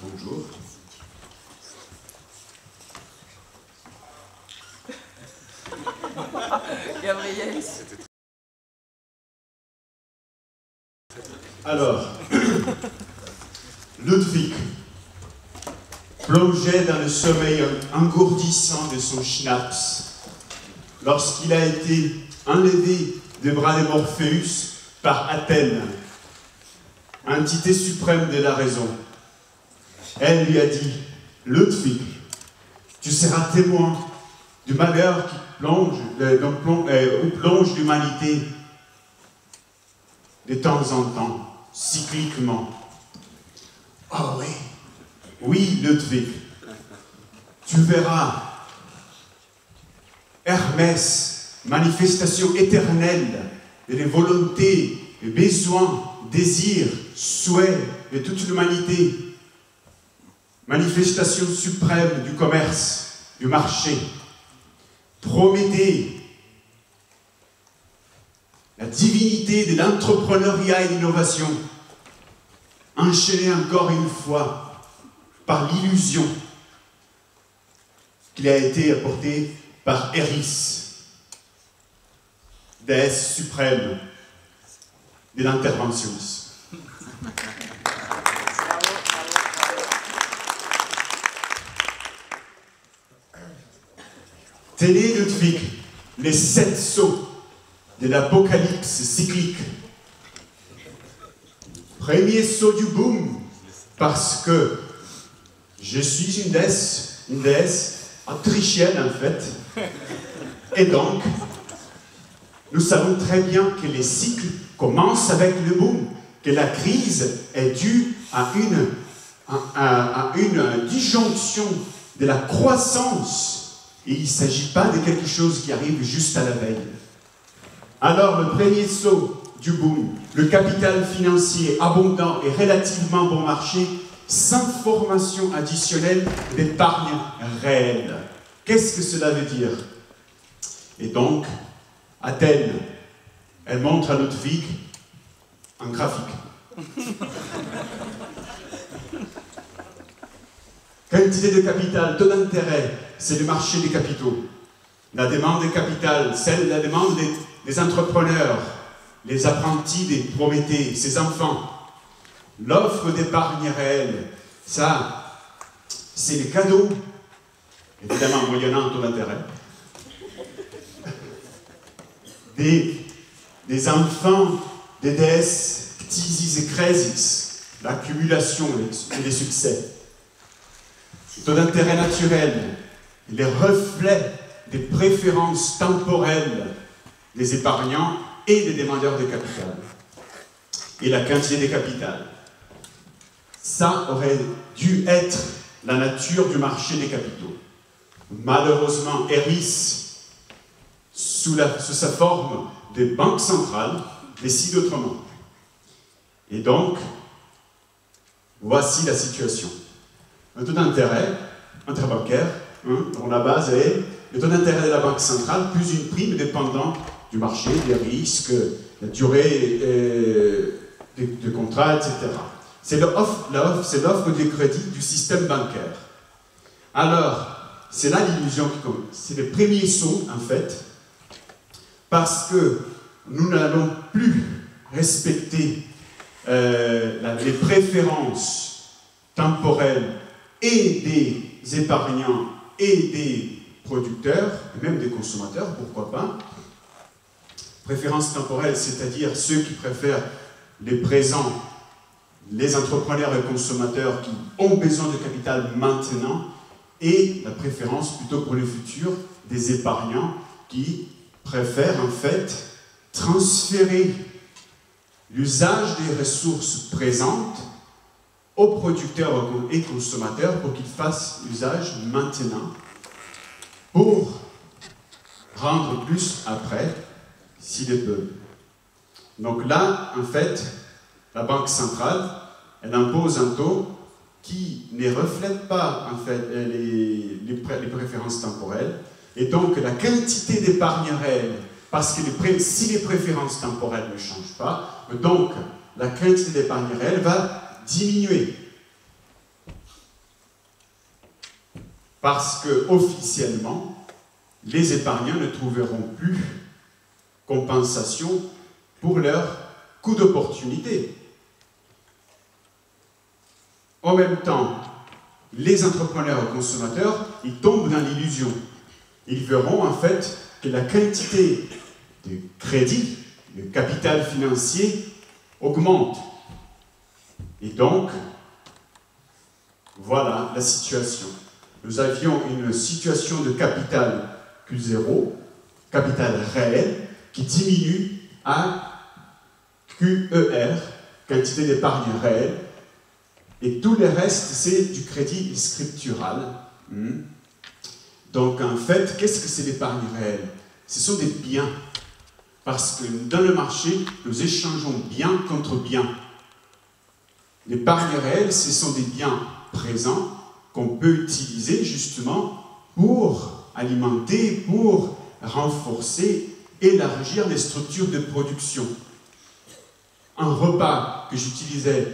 Bonjour. Gabriel. Alors, Ludwig plongeait dans le sommeil engourdissant de son schnapps lorsqu'il a été enlevé des bras de Morpheus par Athènes, entité suprême de la raison. Elle lui a dit, Ludwig, tu seras témoin du malheur qui où plonge l'humanité de temps en temps, cycliquement. Oh oui, oui, Ludwig, tu verras Hermès, manifestation éternelle des volontés, des besoins, désirs, souhaits de toute l'humanité, manifestation suprême du commerce, du marché. Prométhée, la divinité de l'entrepreneuriat et l'innovation, enchaînée encore une fois par l'illusion qui a été apportée par Eris, déesse suprême de l'interventionnisme. Tel est Ludwig, les 7 sceaux de l'apocalypse cyclique. Premier saut du boom, parce que je suis une déesse autrichienne en fait. Et donc, nous savons très bien que les cycles commencent avec le boom, que la crise est due à une disjonction de la croissance. Et il ne s'agit pas de quelque chose qui arrive juste à la veille. Alors, le premier saut du boom, le capital financier abondant et relativement bon marché, sans formation additionnelle d'épargne réelle. Qu'est-ce que cela veut dire? Et donc, Athènes, elle montre à Ludwig un graphique. Quantité de capital, taux d'intérêt, c'est le marché des capitaux. La demande de capital, la demande des entrepreneurs, les apprentis des Prométhées, ses enfants. L'offre d'épargne réelle, ça, c'est les cadeaux, évidemment moyennant un taux d'intérêt, des enfants des déesses Ctisis et Crésis, l'accumulation et les succès. Taux d'intérêt naturel, les reflets des préférences temporelles des épargnants et des demandeurs de capital. Et la quantité des capitales. Ça aurait dû être la nature du marché des capitaux. Malheureusement, Eris, sous sa forme de banque centrale, décide autrement. Et donc, voici la situation. Un taux d'intérêt interbancaire, dont la base est le taux d'intérêt de la banque centrale plus une prime dépendant du marché, des risques, la durée de contrat, etc. C'est l'offre de crédit du système bancaire. Alors, c'est là l'illusion qui commence. C'est le premier saut, en fait, parce que nous n'allons plus respecter les préférences temporelles et des épargnants et des producteurs, et même des consommateurs, pourquoi pas. Préférences temporelles, c'est-à-dire ceux qui préfèrent les présents, les entrepreneurs et consommateurs qui ont besoin de capital maintenant, et la préférence plutôt pour le futur des épargnants qui préfèrent en fait transférer l'usage des ressources présentes aux producteurs et consommateurs pour qu'ils fassent usage maintenant pour rendre plus après s'ils peuvent. Donc là, en fait, la Banque centrale, elle impose un taux qui ne reflète pas en fait, les préférences temporelles, et donc la quantité d'épargne réelle, parce que si les préférences temporelles ne changent pas, donc la quantité d'épargne réelle va diminuer. parce que officiellement, les épargnants ne trouveront plus compensation pour leur coût d'opportunité. En même temps, les entrepreneurs et consommateurs, ils tombent dans l'illusion. Ils verront en fait que la quantité de crédit, de capital financier augmente. Et donc, voilà la situation. Nous avions une situation de capital Q0, capital réel, qui diminue à QER, quantité d'épargne réelle, et tout le reste, c'est du crédit scriptural. Donc, en fait, qu'est-ce que c'est l'épargne réelle? Ce sont des biens. Parce que dans le marché, nous échangeons bien contre bien. L'épargne réelle, ce sont des biens présents qu'on peut utiliser justement pour alimenter, pour renforcer, élargir les structures de production. Un repas que j'utilisais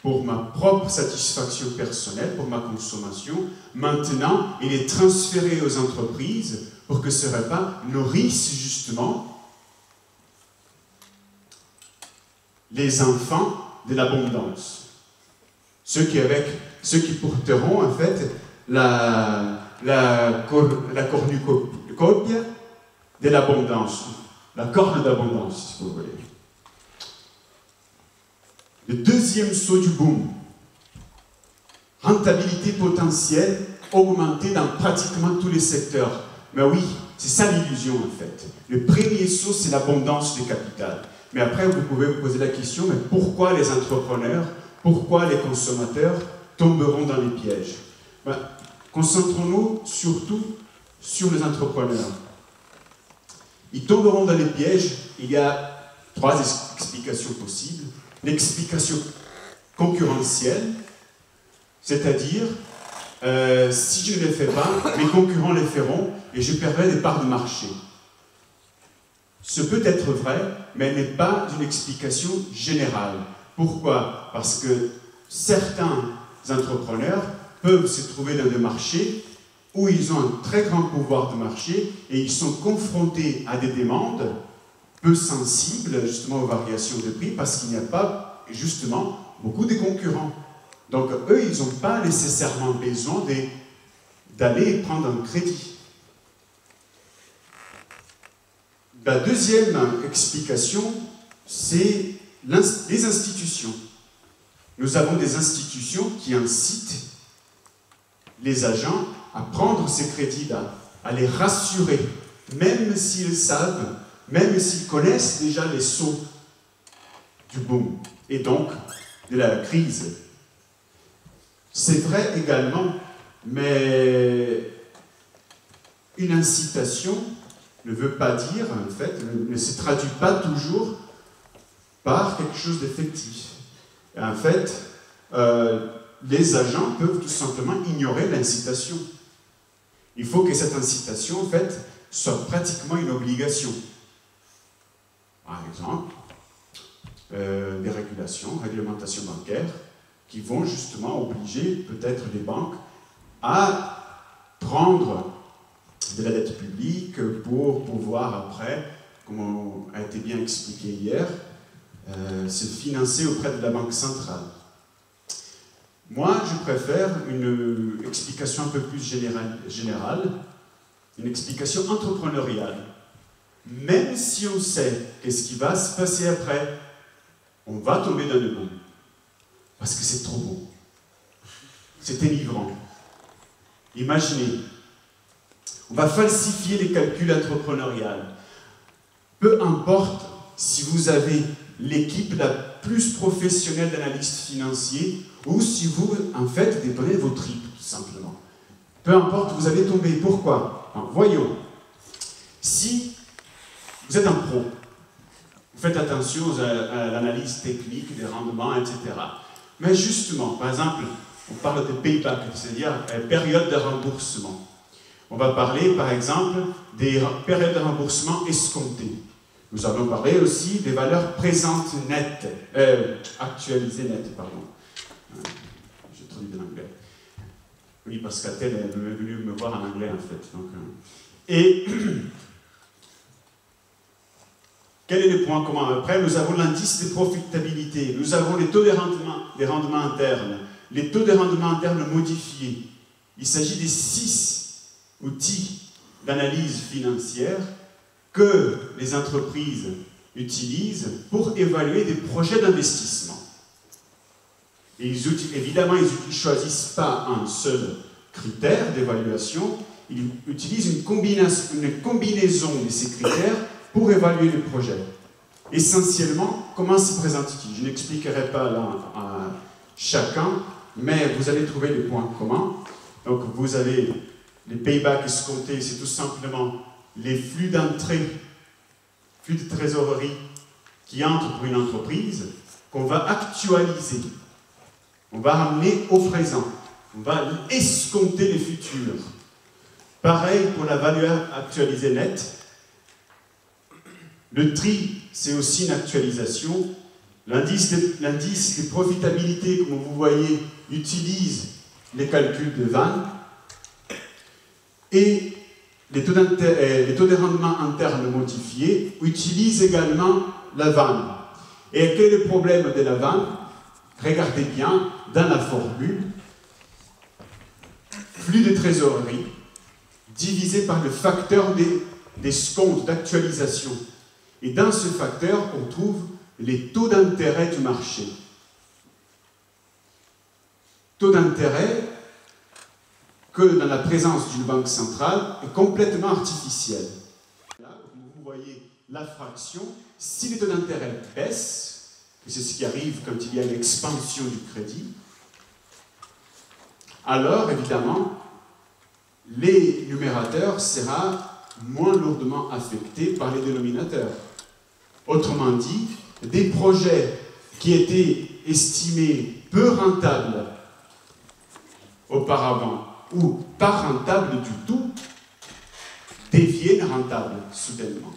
pour ma propre satisfaction personnelle, pour ma consommation, maintenant, il est transféré aux entreprises pour que ce repas nourrisse justement les enfants de l'abondance. Ceux qui porteront en fait la cornucopia de l'abondance, la corde d'abondance, si vous voulez. Le deuxième saut du boom, rentabilité potentielle augmentée dans pratiquement tous les secteurs. Mais oui, c'est ça l'illusion en fait. Le premier saut, c'est l'abondance de capital. Mais après, vous pouvez vous poser la question, mais pourquoi les entrepreneurs, pourquoi les consommateurs tomberont dans les pièges? Concentrons-nous surtout sur les entrepreneurs. Ils tomberont dans les pièges. Il y a 3 explications possibles. L'explication concurrentielle, c'est-à-dire, si je ne les fais pas, mes concurrents les feront et je perdrai des parts de marché. Ce peut être vrai, mais elle n'est pas une explication générale. Pourquoi? Parce que certains entrepreneurs peuvent se trouver dans des marchés où ils ont un très grand pouvoir de marché et ils sont confrontés à des demandes peu sensibles justement aux variations de prix parce qu'il n'y a pas justement beaucoup de concurrents. Donc eux, ils n'ont pas nécessairement besoin d'aller prendre un crédit. La deuxième explication, c'est les institutions. Nous avons des institutions qui incitent les agents à prendre ces crédits-là, à les rassurer, même s'ils savent, même s'ils connaissent déjà les sauts du boom, et donc de la crise. C'est vrai également, mais une incitation ne veut pas dire, en fait, ne se traduit pas toujours par quelque chose d'effectif. En fait, les agents peuvent tout simplement ignorer l'incitation. Il faut que cette incitation, en fait, soit pratiquement une obligation. Par exemple, des réglementations bancaires, qui vont justement obliger peut-être les banques à prendre de la dette publique pour pouvoir après, comme a été bien expliqué hier, se financer auprès de la Banque centrale. Moi, je préfère une explication un peu plus générale, une explication entrepreneuriale. Même si on sait qu'est-ce qui va se passer après, on va tomber dans le boom. Parce que c'est trop beau. C'est délivrant. Imaginez, on va falsifier les calculs entrepreneuriaux. Peu importe si vous avez l'équipe la plus professionnelle d'analystes financiers ou si vous, en fait, détenez vos tripes, tout simplement. Peu importe, vous allez tomber. Pourquoi? Alors, voyons. Si vous êtes un pro, vous faites attention à l'analyse technique des rendements, etc. Mais justement, par exemple, on parle de payback, c'est-à-dire période de remboursement. On va parler, par exemple, des périodes de remboursement escomptées. Nous allons parler aussi des valeurs présentes nettes, actualisées nettes, pardon. Je traduis de l'anglais. Oui, parce qu'Athènes est venue me voir en anglais, en fait. Donc, et quel est le point commun? Après, nous avons l'indice de profitabilité, nous avons les taux de rendement, des rendements internes, les taux de rendement internes modifiés. Il s'agit des 6 outils d'analyse financière que les entreprises utilisent pour évaluer des projets d'investissement. Et évidemment, ils ne choisissent pas un seul critère d'évaluation, ils utilisent une combinaison de ces critères pour évaluer les projets. Essentiellement, comment se présente-t-il? Je n'expliquerai pas là à chacun, mais vous allez trouver les points communs. Donc vous avez les paybacks escomptés, c'est tout simplement les flux d'entrée, flux de trésorerie qui entrent pour une entreprise, qu'on va actualiser. On va ramener au présent. On va escompter les futurs. Pareil pour la valeur actualisée nette. Le tri, c'est aussi une actualisation. L'indice de profitabilité, comme vous voyez, utilise les calculs de Vann. Et les taux de rendement internes modifiés utilisent également la Vann. Et quel est le problème de la Vann? Regardez bien, dans la formule, flux de trésorerie divisé par le facteur d'escompte, d'actualisation. Et dans ce facteur, on trouve les taux d'intérêt du marché. Taux d'intérêt que, dans la présence d'une banque centrale, est complètement artificiel. Là, vous voyez la fraction. Si les taux d'intérêt baissent, et c'est ce qui arrive quand il y a une expansion du crédit, alors, évidemment, les numérateurs seront moins lourdement affectés par les dénominateurs. Autrement dit, des projets qui étaient estimés peu rentables auparavant, ou pas rentables du tout, deviennent rentables soudainement.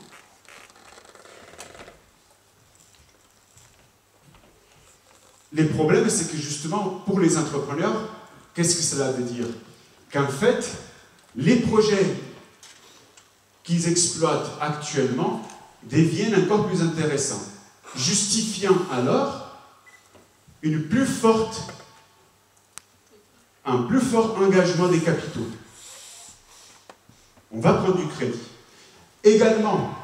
Le problème, c'est que justement, pour les entrepreneurs, qu'est-ce que cela veut dire? Qu'en fait, les projets qu'ils exploitent actuellement deviennent encore plus intéressants, justifiant alors un plus fort engagement des capitaux. On va prendre du crédit. Également,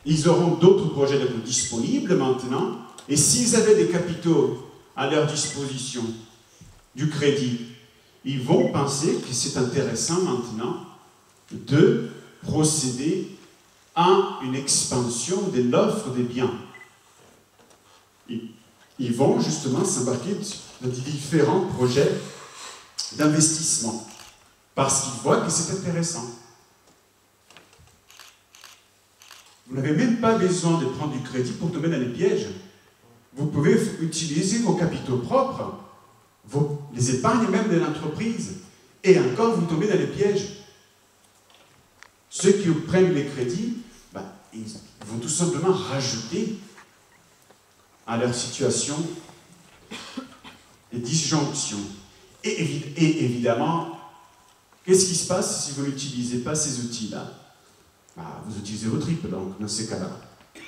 ils auront d'autres projets disponibles maintenant, et s'ils avaient des capitaux à leur disposition, du crédit, ils vont penser que c'est intéressant maintenant de procéder à une expansion de l'offre des biens. Ils vont justement s'embarquer dans différents projets d'investissement parce qu'ils voient que c'est intéressant. Vous n'avez même pas besoin de prendre du crédit pour tomber dans les pièges. Vous pouvez utiliser vos capitaux propres, les épargnes même de l'entreprise, et encore vous tombez dans les pièges. Ceux qui prennent les crédits, ils vont tout simplement rajouter à leur situation des disjonctions. Et évidemment, qu'est-ce qui se passe si vous n'utilisez pas ces outils-là? Vous utilisez vos tripes, donc, dans ces cas-là.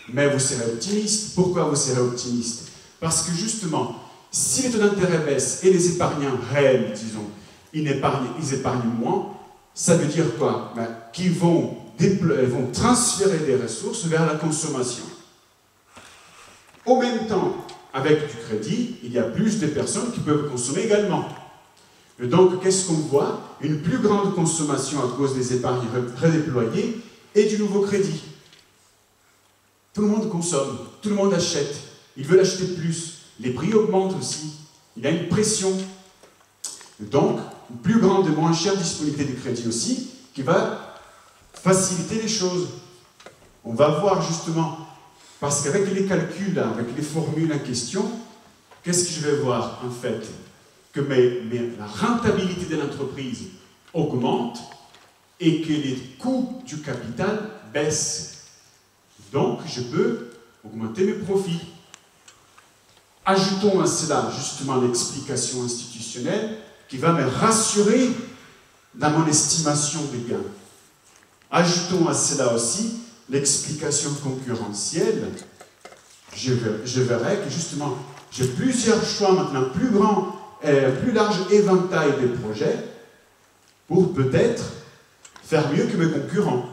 Mais vous serez optimiste. Pourquoi vous serez optimiste? Parce que justement, si les taux d'intérêt baissent et les épargnants réels, disons, ils épargnent moins, ça veut dire quoi? Qu'ils vont transférer des ressources vers la consommation. Au même temps, avec du crédit, il y a plus de personnes qui peuvent consommer également. Et donc, qu'est-ce qu'on voit? Une plus grande consommation à cause des épargnes redéployées et du nouveau crédit. Tout le monde consomme, tout le monde achète. Ils veulent acheter plus. Les prix augmentent aussi. Il y a une pression. Donc, une plus grande et moins chère disponibilité de crédit aussi, qui va faciliter les choses. On va voir justement, parce qu'avec les calculs, avec les formules en question, qu'est-ce que je vais voir en fait? Que la rentabilité de l'entreprise augmente et que les coûts du capital baissent. Donc, je peux augmenter mes profits. Ajoutons à cela justement l'explication institutionnelle qui va me rassurer dans mon estimation des gains. Ajoutons à cela aussi l'explication concurrentielle. Je verrai que justement, j'ai plusieurs choix maintenant, plus large éventail des projets pour peut-être faire mieux que mes concurrents.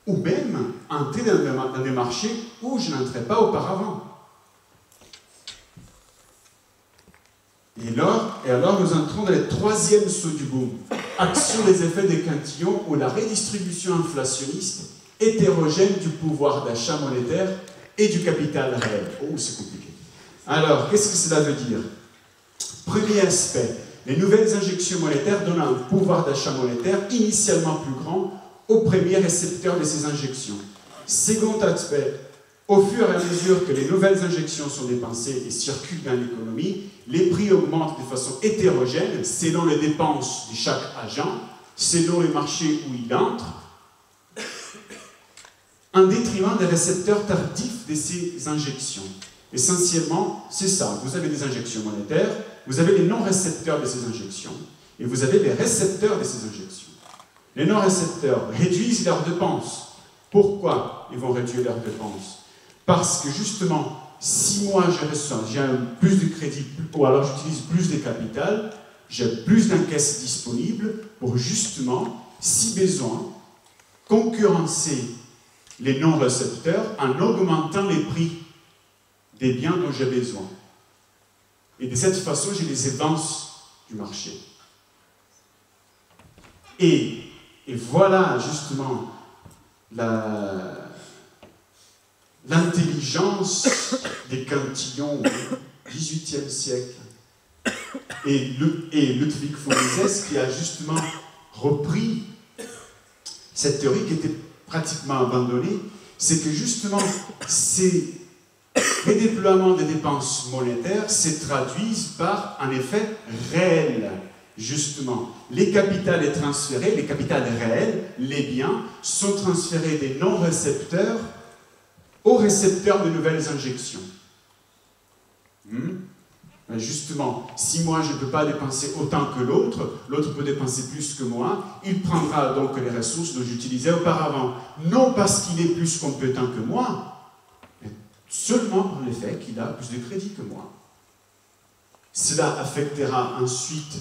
Ou même entrer dans des marchés où je n'entrais pas auparavant. Et alors nous entrons dans le troisième saut du boom. Action des effets des cantillons ou la redistribution inflationniste hétérogène du pouvoir d'achat monétaire et du capital réel. Oh, c'est compliqué. Alors, qu'est-ce que cela veut dire? Premier aspect, les nouvelles injections monétaires donnent un pouvoir d'achat monétaire initialement plus grand aux premiers récepteurs de ces injections. Second aspect, au fur et à mesure que les nouvelles injections sont dépensées et circulent dans l'économie, les prix augmentent de façon hétérogène selon les dépenses de chaque agent, selon les marchés où il entre, en détriment des récepteurs tardifs de ces injections. Essentiellement, c'est ça. Vous avez des injections monétaires, vous avez les non-récepteurs de ces injections, et vous avez les récepteurs de ces injections. Les non-récepteurs réduisent leurs dépenses. Pourquoi ils vont réduire leurs dépenses? Parce que justement, si moi j'ai plus de crédit, ou alors j'utilise plus de capital, j'ai plus d'encaisses disponibles pour justement, si besoin, concurrencer les non-récepteurs en augmentant les prix des biens dont j'ai besoin. Et de cette façon, j'ai les avances du marché. Et voilà justement l'intelligence des cantillons au XVIIIe siècle. Et Ludwig von Mises qui a justement repris cette théorie qui était pratiquement abandonnée, c'est que justement ces déploiements des dépenses monétaires se traduisent par un effet réel. Justement, les capitales transférés, les capitales réels, les biens, sont transférés des non-récepteurs aux récepteurs de nouvelles injections. Justement, si moi je ne peux pas dépenser autant que l'autre, l'autre peut dépenser plus que moi, il prendra donc les ressources dont j'utilisais auparavant. Non parce qu'il est plus compétent que moi, mais seulement pour le fait qu'il a plus de crédit que moi. Cela affectera ensuite,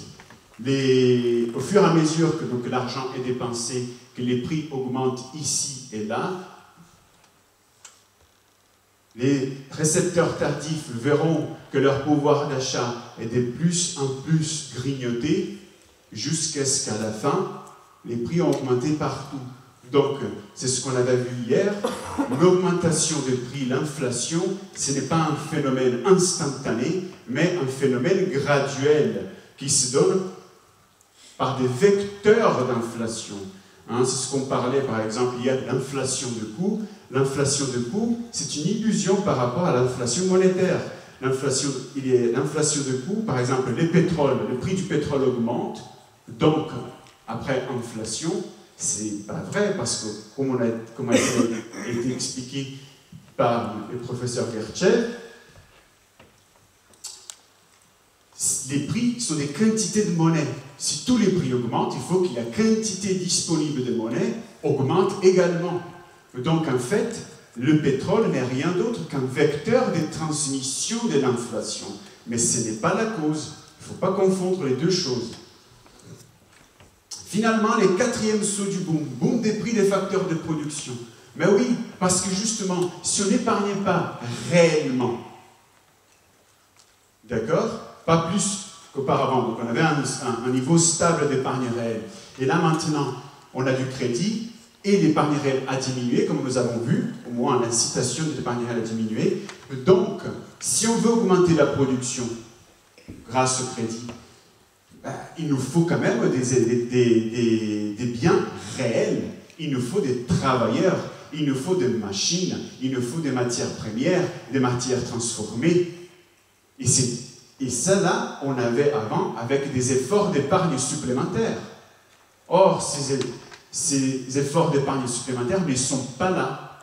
au fur et à mesure que l'argent est dépensé, que les prix augmentent ici et là, les récepteurs tardifs verront que leur pouvoir d'achat est de plus en plus grignoté jusqu'à ce qu'à la fin, les prix ont augmenté partout. Donc, c'est ce qu'on avait vu hier, l'augmentation des prix, l'inflation, ce n'est pas un phénomène instantané, mais un phénomène graduel qui se donne par des vecteurs d'inflation. C'est ce qu'on parlait, par exemple, hier de l'inflation de coûts. L'inflation de coûts, c'est une illusion par rapport à l'inflation monétaire. L'inflation de coûts, par exemple, le prix du pétrole augmente, donc, après inflation, c'est pas vrai, parce que, comme a été expliqué par le professeur Gertchev, les prix sont des quantités de monnaie. Si tous les prix augmentent, il faut que la quantité disponible de monnaie augmente également. Donc en fait, le pétrole n'est rien d'autre qu'un vecteur de transmission de l'inflation. Mais ce n'est pas la cause. Il ne faut pas confondre les deux choses. Finalement, le quatrième saut du boom, boom des prix des facteurs de production. Mais oui, parce que justement, si on n'épargnait pas réellement, d'accord, pas plus qu'auparavant, donc on avait un niveau stable d'épargne réelle. Et là maintenant, on a du crédit, et l'épargne réelle a diminué, comme nous avons vu, au moins l'incitation de l'épargne réelle a diminué. Donc, si on veut augmenter la production grâce au crédit, il nous faut quand même des biens réels, il nous faut des travailleurs, il nous faut des machines, il nous faut des matières premières, des matières transformées. Et ça, là, on avait avant avec des efforts d'épargne supplémentaires. Or, ces efforts d'épargne supplémentaires ne sont pas là.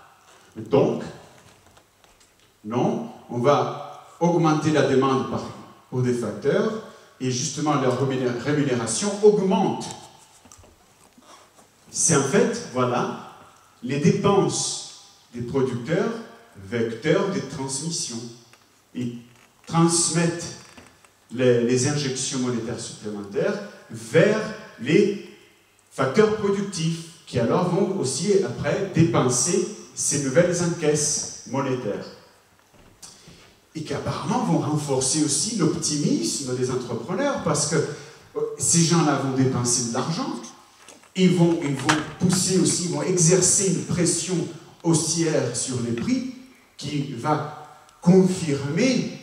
Donc, non, on va augmenter la demande pour des facteurs et justement leur rémunération augmente. C'est en fait, voilà, les dépenses des producteurs, vecteurs de transmission. Ils transmettent les injections monétaires supplémentaires vers les facteurs productifs qui alors vont aussi après dépenser ces nouvelles encaisses monétaires. Et qui apparemment vont renforcer aussi l'optimisme des entrepreneurs parce que ces gens-là vont dépenser de l'argent, ils vont pousser aussi, ils vont exercer une pression haussière sur les prix qui va confirmer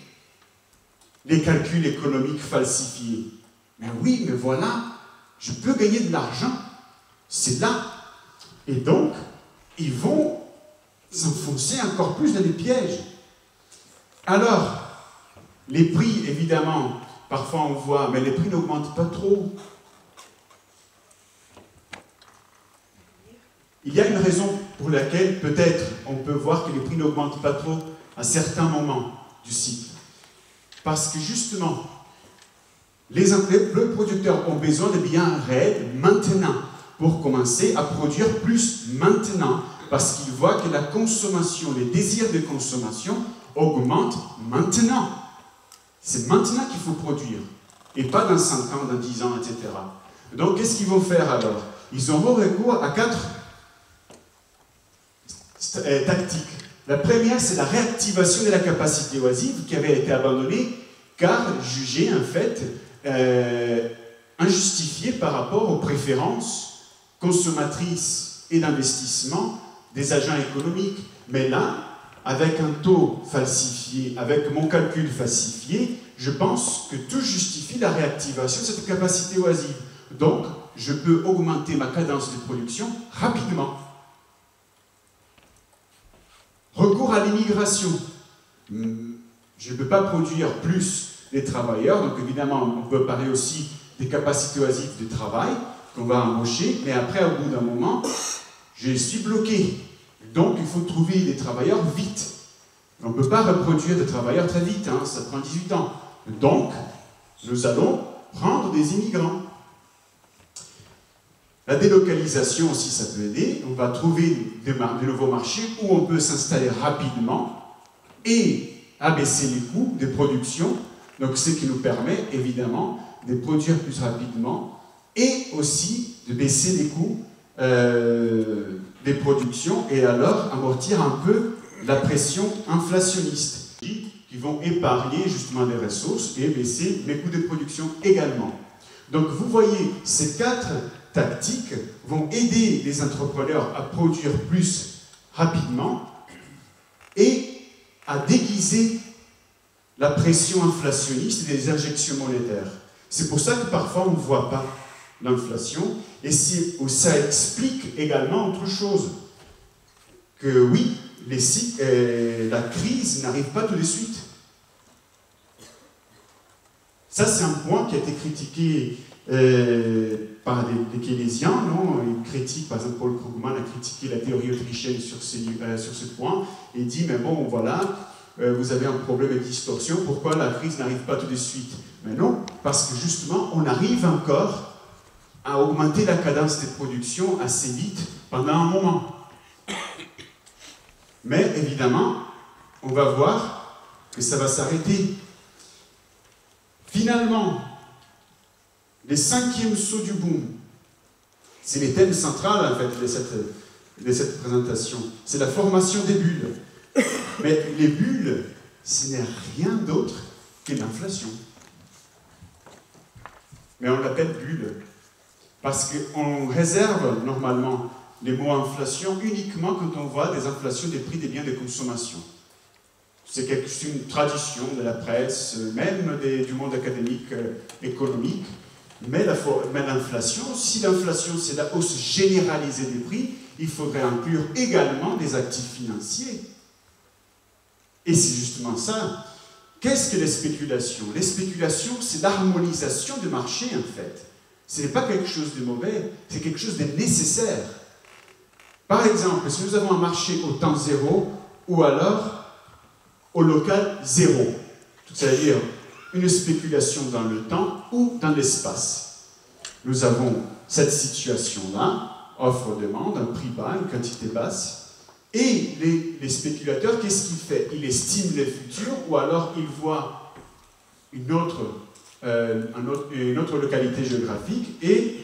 les calculs économiques falsifiés. Mais oui, mais voilà, je peux gagner de l'argent, c'est là. Et donc, ils vont s'enfoncer encore plus dans les pièges. Alors, les prix, évidemment, parfois on voit, mais les prix n'augmentent pas trop. Il y a une raison pour laquelle peut-être on peut voir que les prix n'augmentent pas trop à certains moments du cycle. Parce que justement, les producteurs ont besoin de biens raides maintenant pour commencer à produire plus maintenant parce qu'ils voient que la consommation, les désirs de consommation augmentent maintenant. C'est maintenant qu'il faut produire et pas dans 5 ans, dans 10 ans, etc. Donc qu'est-ce qu'ils vont faire alors? Ils auront recours à 4 tactiques. La première, c'est la réactivation de la capacité oisive qui avait été abandonnée car jugée en fait injustifiée par rapport aux préférences consommatrices et d'investissement des agents économiques. Mais là, avec un taux falsifié, avec mon calcul falsifié, je pense que tout justifie la réactivation de cette capacité oisive. Donc, je peux augmenter ma cadence de production rapidement. Recours à l'immigration. Je ne peux pas produire plus des travailleurs, donc évidemment, on peut parler aussi des capacités oisives de travail qu'on va embaucher, mais après, au bout d'un moment, je suis bloqué. Donc, il faut trouver des travailleurs vite. On ne peut pas reproduire des travailleurs très vite, hein, ça prend 18 ans. Donc, nous allons prendre des immigrants. La délocalisation aussi, ça peut aider. On va trouver de nouveaux marchés où on peut s'installer rapidement et abaisser les coûts de production. Donc, ce qui nous permet, évidemment, de produire plus rapidement et aussi de baisser les coûts des productions et alors amortir un peu la pression inflationniste qui vont épargner justement des ressources et baisser les coûts de production également. Donc vous voyez, ces 4 tactiques vont aider les entrepreneurs à produire plus rapidement et à déguiser la pression inflationniste des injections monétaires. C'est pour ça que parfois on ne voit pas l'inflation, et ça explique également autre chose, que oui, la crise n'arrive pas tout de suite. Ça, c'est un point qui a été critiqué par des keynésiens, non? Ils critiquent, par exemple, Paul Krugman a critiqué la théorie autrichienne sur ce point, et dit, mais bon, voilà, vous avez un problème de distorsion, pourquoi la crise n'arrive pas tout de suite? Mais non, parce que justement, on arrive encore à augmenter la cadence de production assez vite pendant un moment. Mais évidemment, on va voir que ça va s'arrêter. Finalement, les 5e sauts du boom, c'est les thèmes centraux en fait, de cette présentation. C'est la formation des bulles. Mais les bulles, ce n'est rien d'autre que l'inflation. Mais on l'appelle bulle. Parce qu'on réserve normalement les mots inflation uniquement quand on voit des inflations des prix des biens de consommation. C'est une tradition de la presse, même du monde académique économique. Mais l'inflation, si l'inflation c'est la hausse généralisée des prix, il faudrait inclure également des actifs financiers. Et c'est justement ça. Qu'est-ce que les spéculations? Les spéculations, c'est l'harmonisation du marché en fait. Ce n'est pas quelque chose de mauvais, c'est quelque chose de nécessaire. Par exemple, si nous avons un marché au temps zéro, ou alors au local zéro, c'est-à-dire une spéculation dans le temps ou dans l'espace. Nous avons cette situation-là, offre-demande, un prix bas, une quantité basse, et les spéculateurs, qu'est-ce qu'ils font? Ils estiment les futurs, ou alors ils voient une autre localité géographique, et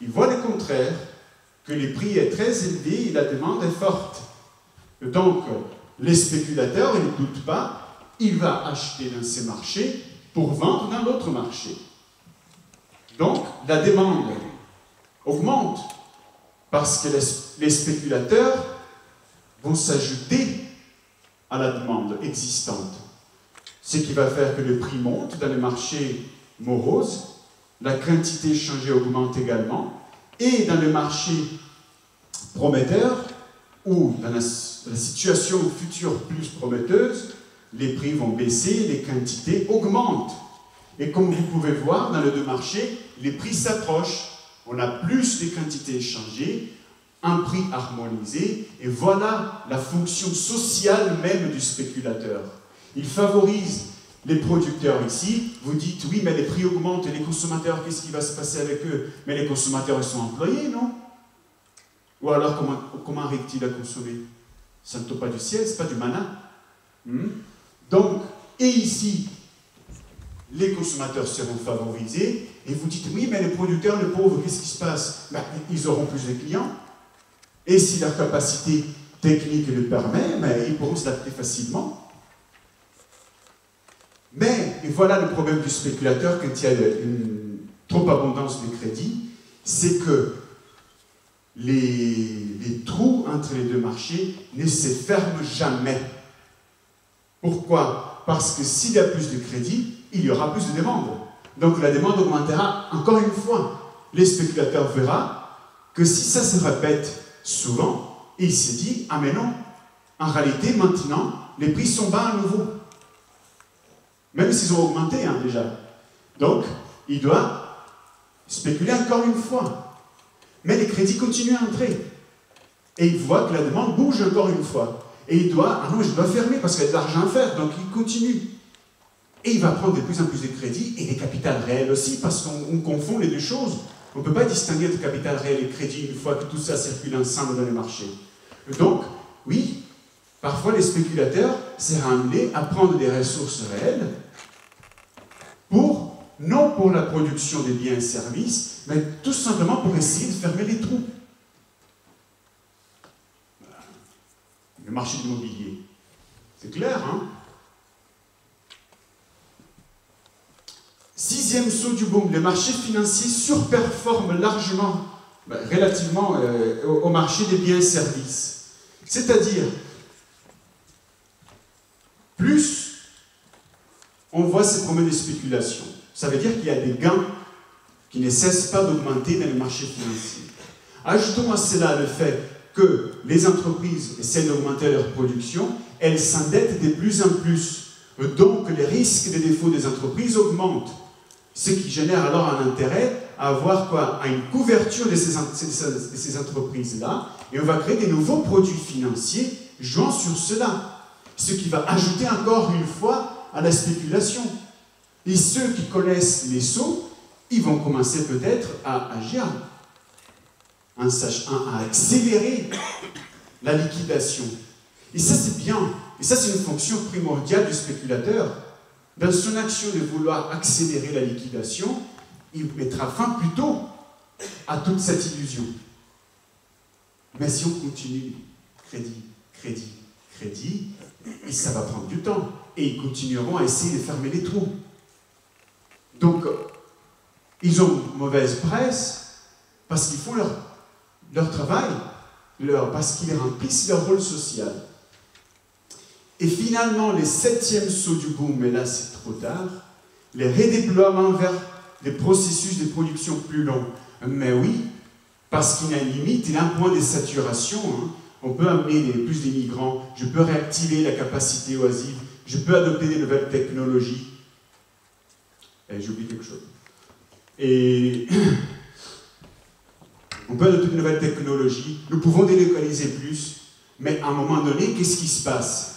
ils voient le contraire, que les prix est très élevé et la demande est forte. Donc, les spéculateurs, ils ne doutent pas, il va acheter dans ces marchés pour vendre dans l'autre marché. Donc, la demande augmente parce que les spéculateurs vont s'ajouter à la demande existante. Ce qui va faire que le prix monte dans les marchés moroses, la quantité échangée augmente également, et dans le marché prometteur, ou dans la situation future plus prometteuse, les prix vont baisser, les quantités augmentent. Et comme vous pouvez voir, dans les deux marchés, les prix s'approchent. On a plus de quantités échangées, un prix harmonisé, et voilà la fonction sociale même du spéculateur. Il favorise les producteurs ici. Vous dites, oui, mais les prix augmentent, et les consommateurs, qu'est-ce qui va se passer avec eux? Mais les consommateurs, ils sont employés, non? Ou alors, comment arrive-t-il à consommer? Ça ne tombe pas du ciel, ce n'est pas du mana. Donc, et ici, les consommateurs seront favorisés, et vous dites, oui, mais les producteurs, les pauvres, qu'est-ce qui se passe? Ben, ils auront plus de clients, et si leur capacité technique le permet, ben, ils pourront s'adapter facilement. Mais, et voilà le problème du spéculateur quand il y a une trop abondance de crédit, c'est que les trous entre les deux marchés ne se ferment jamais. Pourquoi? Parce que s'il y a plus de crédit, il y aura plus de demande. Donc la demande augmentera encore une fois. Les spéculateurs verront que si ça se répète souvent, il se dit, ah mais non, en réalité maintenant, les prix sont bas à nouveau. Même s'ils ont augmenté déjà. Donc, il doit spéculer encore une fois. Mais les crédits continuent à entrer. Et il voit que la demande bouge encore une fois. Et il doit, ah non, je dois fermer parce qu'il y a de l'argent à faire. Donc il continue. Et il va prendre de plus en plus de crédits et des capitales réels aussi, parce qu'on confond les deux choses. On ne peut pas distinguer entre capital réel et crédit une fois que tout ça circule ensemble dans les marchés. Donc, oui, parfois les spéculateurs seront amenés à prendre des ressources réelles non pour la production des biens et services, mais tout simplement pour essayer de fermer les trous. Le marché de l'immobilier, c'est clair, hein? Sixième saut du boom, les marchés financiers surperforment largement, relativement au marché des biens et services. C'est-à-dire, plus on voit ces promesses de spéculation, ça veut dire qu'il y a des gains qui ne cessent pas d'augmenter dans les marchés financiers. Ajoutons à cela le fait que les entreprises essaient d'augmenter leur production, elles s'endettent de plus en plus. Donc les risques de défaut des entreprises augmentent. Ce qui génère alors un intérêt à avoir quoi? À une couverture de ces entreprises-là, et on va créer des nouveaux produits financiers jouant sur cela. Ce qui va ajouter encore une fois à la spéculation. Et ceux qui connaissent les sauts, ils vont commencer peut-être à agir, à accélérer la liquidation. Et ça, c'est bien. Et ça, c'est une fonction primordiale du spéculateur. Dans son action de vouloir accélérer la liquidation, il mettra fin plutôt à toute cette illusion. Mais si on continue, crédit, et ça va prendre du temps. Et ils continueront à essayer de fermer les trous. Donc, ils ont mauvaise presse parce qu'ils font leur travail, parce qu'ils remplissent leur rôle social. Et finalement, le septième saut du boom, mais là c'est trop tard, les redéploiements vers des processus de production plus longs. Mais oui, parce qu'il y a une limite, il y a un point de saturation. Hein. On peut amener plus d'immigrants, je peux réactiver la capacité oisive, je peux adopter des nouvelles technologies. J'ai oublié quelque chose. Et on peut adopter de nouvelles technologies, nous pouvons délocaliser plus, mais à un moment donné, qu'est-ce qui se passe?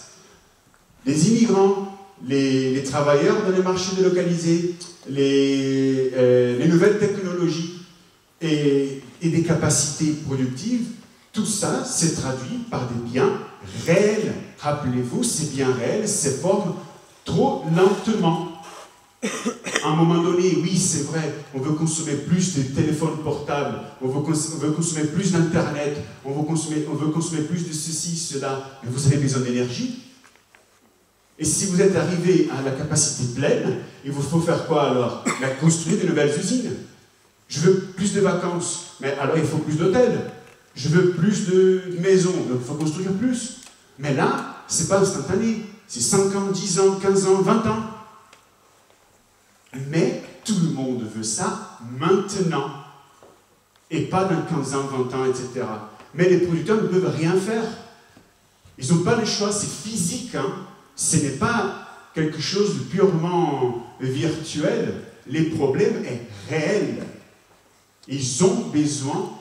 Les immigrants les travailleurs dans les marchés délocalisés, les nouvelles technologies et des capacités productives, tout ça s'est traduit par des biens réels. Rappelez-vous, ces biens réels se forment trop lentement. À un moment donné, oui, c'est vrai, on veut consommer plus de téléphones portables, on veut consommer plus d'Internet, on veut consommer plus de ceci, cela, mais vous avez besoin d'énergie. Et si vous êtes arrivé à la capacité pleine, il vous faut faire quoi alors? Construire de nouvelles usines. Je veux plus de vacances, mais alors il faut plus d'hôtels. Je veux plus de maisons, donc il faut construire plus. Mais là, ce n'est pas instantané. C'est 5 ans, 10 ans, 15 ans, 20 ans. Mais tout le monde veut ça maintenant. Et pas dans 15 ans, 20 ans, etc. Mais les producteurs ne peuvent rien faire. Ils n'ont pas le choix, c'est physique. Hein. Ce n'est pas quelque chose de purement virtuel. Les problèmes sont réels. Ils ont besoin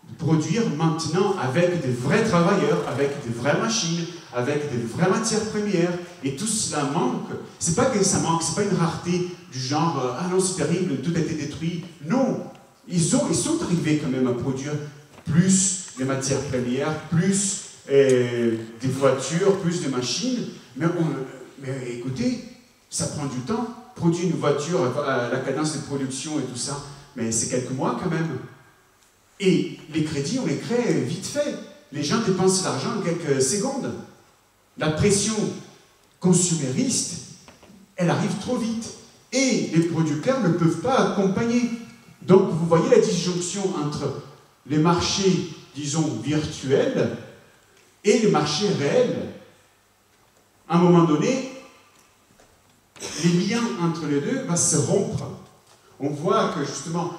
de produire maintenant avec des vrais travailleurs, avec des vraies machines, avec des vraies matières premières. Et tout cela manque. C'est pas que ça manque, c'est pas une rareté du genre « Ah non, c'est terrible, tout a été détruit ». Non, ils sont arrivés quand même à produire plus de matières premières, plus des voitures, plus de machines. Mais écoutez, ça prend du temps. Produire une voiture à la cadence de production et tout ça, mais c'est quelques mois quand même. Et les crédits, on les crée vite fait. Les gens dépensent l'argent en quelques secondes. La pression consumériste, elle arrive trop vite. Et les producteurs ne peuvent pas accompagner. Donc vous voyez la disjonction entre les marchés, disons, virtuels et les marchés réels. À un moment donné, les liens entre les deux vont se rompre. On voit que justement,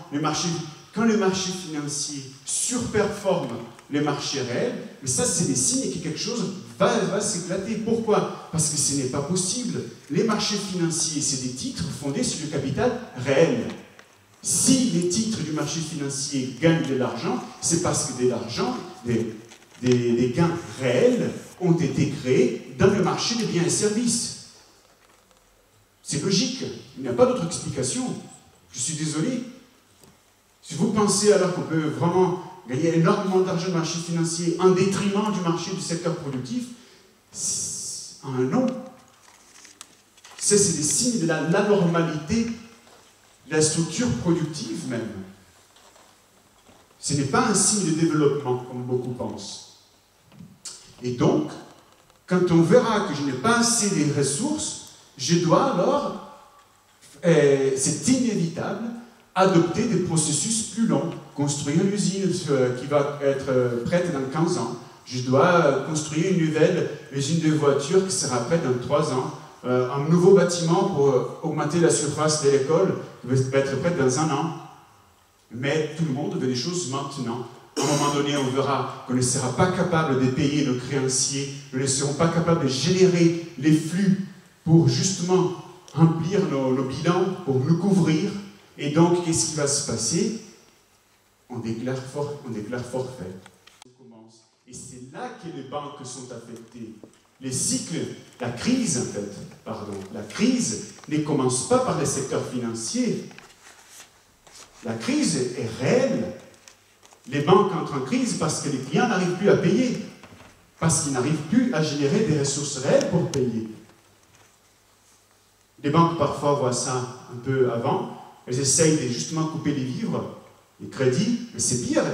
quand les marchés financiers surperforment les marchés réels, mais ça c'est des signes que quelque chose va s'éclater. Pourquoi? Parce que ce n'est pas possible. Les marchés financiers, c'est des titres fondés sur le capital réel. Si les titres du marché financier gagnent de l'argent, c'est parce que des gains réels ont été créés dans le marché des biens et services. C'est logique, il n'y a pas d'autre explication. Je suis désolé. Si vous pensez alors qu'on peut vraiment gagner énormément d'argent dans le marché financier en détriment du marché du secteur productif, non. C'est des signes de l'anormalité de la structure productive même. Ce n'est pas un signe de développement, comme beaucoup pensent. Et donc, quand on verra que je n'ai pas assez de ressources, je dois alors, c'est inévitable, adopter des processus plus longs, construire une usine qui va être prête dans 15 ans. Je dois construire une nouvelle usine de voitures qui sera prête dans 3 ans. Un nouveau bâtiment pour augmenter la surface de l'école qui va être prête dans 1 an. Mais tout le monde veut des choses maintenant. À un moment donné, on verra qu'on ne sera pas capable de payer nos créanciers, nous ne serons pas capables de générer les flux pour justement remplir nos bilans, pour nous couvrir. Et donc, qu'est-ce qui va se passer? On déclare forfait. Et c'est là que les banques sont affectées. Les cycles, la crise la crise ne commence pas par le secteur financier. La crise est réelle. Les banques entrent en crise parce que les clients n'arrivent plus à payer, parce qu'ils n'arrivent plus à générer des ressources réelles pour payer. Les banques parfois voient ça un peu avant. Elles essayent de justement couper les vivres, les crédits, mais c'est pire,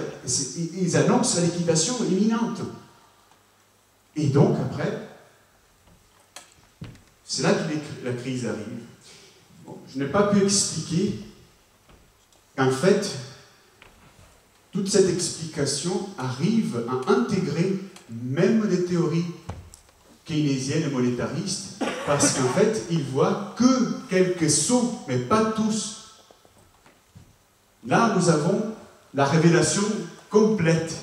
ils annoncent la liquidation imminente. Et donc, après, c'est là que la crise arrive. Bon, je n'ai pas pu expliquer qu'en fait, toute cette explication arrive à intégrer même les théories keynésiennes et monétaristes, parce qu'en fait, ils voient que quelques sauts, mais pas tous. Là, nous avons la révélation complète.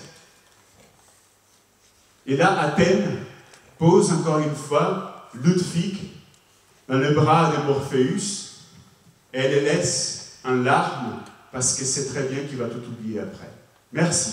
Et là, Athènes pose encore une fois Ludwig dans le bras de Morpheus et elle le laisse en larmes parce qu'elle sait très bien qu'il va tout oublier après. Merci.